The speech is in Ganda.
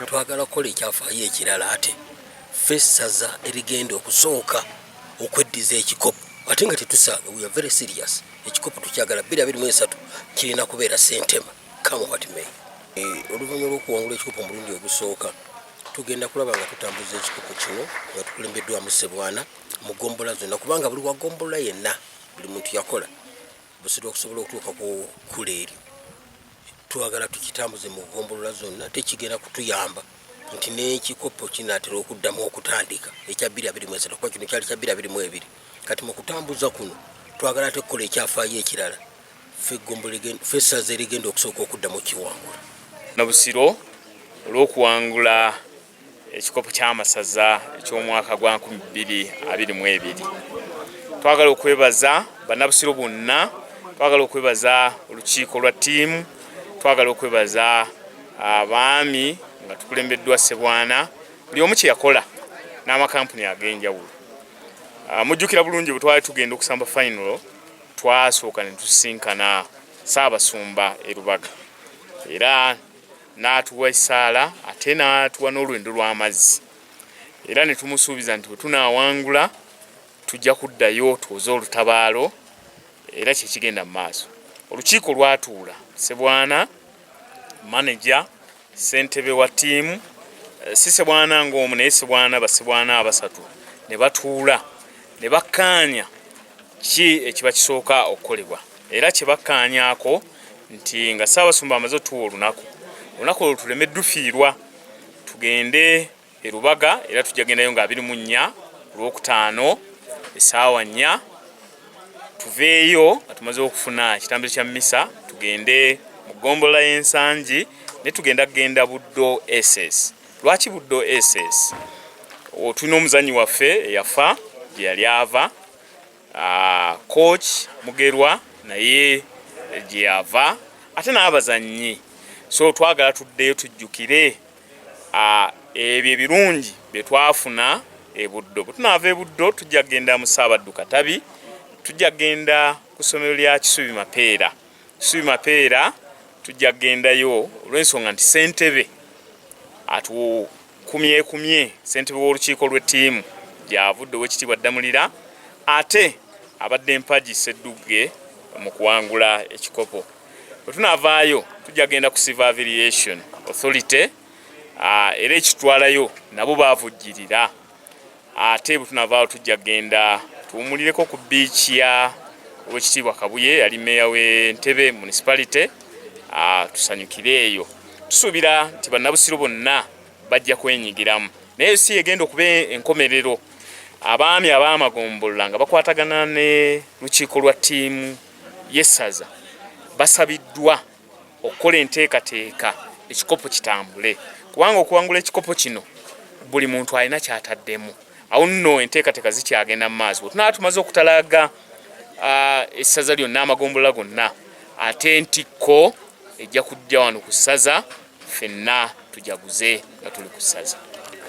twagala kukola ekyafaayo ekirala ate fessaza erigenda okusooka okweddiza ekikopo ate nga tetusanga we are very serious ekikopo tukyagala 2023 kirina kubeera sentema come what may. Oluvannyuma lw'okuwangula ekikopo omulundi ogusooka tugenda kulaba nga tutambuza ekikopo kino nga tukulembeddwamu Ssebwana mu gombola zonna kubanga buli wa gombola yenna buli muntu yakola Busiro okusobola okutuuka ku kkula eryo twagala tukitambuze mu gombola zonna tekigenda kutuyamba nti n'ekikopo kinaatera okuddamu okutandika ekya 2023 kuba kino kyali kya 2022 kati mu kutambuza kuno twagala ate kukola ekyafaayo ekirala ffe essaza erigenda okusooka okuddamu kiwangula na Busiro olw'okuwangula ekikopo ky'amasaza eky'omwaka gwa 2022 twagala okwebaza bannabusiro bonna twagala okwebaza olukiiko lwa ttiimu twagala okwebaza abaami nga tukulembeddwa Ssebwana buli omu kye yakola n'amakampuni ag'enjawulo. Mujjukira bulungi bwe twali tugenda okusamba final twasooka ne tusinkana Ssaabasumba e Lubaga era n'atuwa essaala ate n'atuwa n'olwendo lw'amazzi era ne tumusuubiza nti bwe tunaawangula tujja kuddayo tuwoze olutabaalo era kye kigenda mu maaso. Olukiiko lwatuula Ssebwana manager ssentebe wa ttiimu si Ssebwana ng'omu naye Ssebwana bassebwana abasatu ne batuula ne bakkaanya ki ekiba kisooka okukolebwa era kye bakkaanyaako nti nga Ssaabasumba amaze otuwa olunaku olwo tuleme dufiirwa tugende e Lubaga era tujja gendayo nga 24 Olwokutaano essaawa 4 tuveeyo nga tumaze okufuna ekitambuzo kya mmisa tugende mu gombola y'ensangi ne tugenda Buddu SS. Lwaki Buddu SS? Tulina omuzannyi waffe eyafa gye yali ava coach Mugerwa naye gye yava ate n'abazannyi so twagala tuddeyo tujjukire ebyo ebirungi bye twafuna e Buddu. Bwe tunaava e Buddu tujja kugenda mu Ssaabaddu Katabi tujja kugenda ku ssomero lya Kisubi Mapeera tujja kugendayo olw'ensonga nti ssentebe atukumyekumye ssentebe w'olukiiko lw'ettiimu gy'avudde ow'ekitiibwa Ddamulira ate abadde empagi Sseddugge mu kuwangula ekikopo. Bwe tunaavaayo tujja kugenda ku Civil Aviation Authority era ekitwalayo nabo baavujjirira ate bwe tunaavaayo tujja kugenda tuwumulireko ku beach ya ow'ekitiibwa Kabuye yali meeya w'Entebbe municipality tusanyukire eyo tusuubira nti bannabusiro bonna bajja kwenyigiramu naye si egenda okuba enkomerero abaami ab'amagombola nga bakwatagana ne lukiiko lwa ttiimu y'essaza basabiddwa okukola enteekateeka ekikopo kitambule kubanga okuwangula ekikopo kino buli muntu alina kyataddemu awo nno enteekateeka zikyagenda mu maaso tunaba tumaze okutalaga essaza lyonna amagombola gonna ate ntikko ejja kujja wano ku ssaza ffenna tujaguze nga tuli ku ssaza.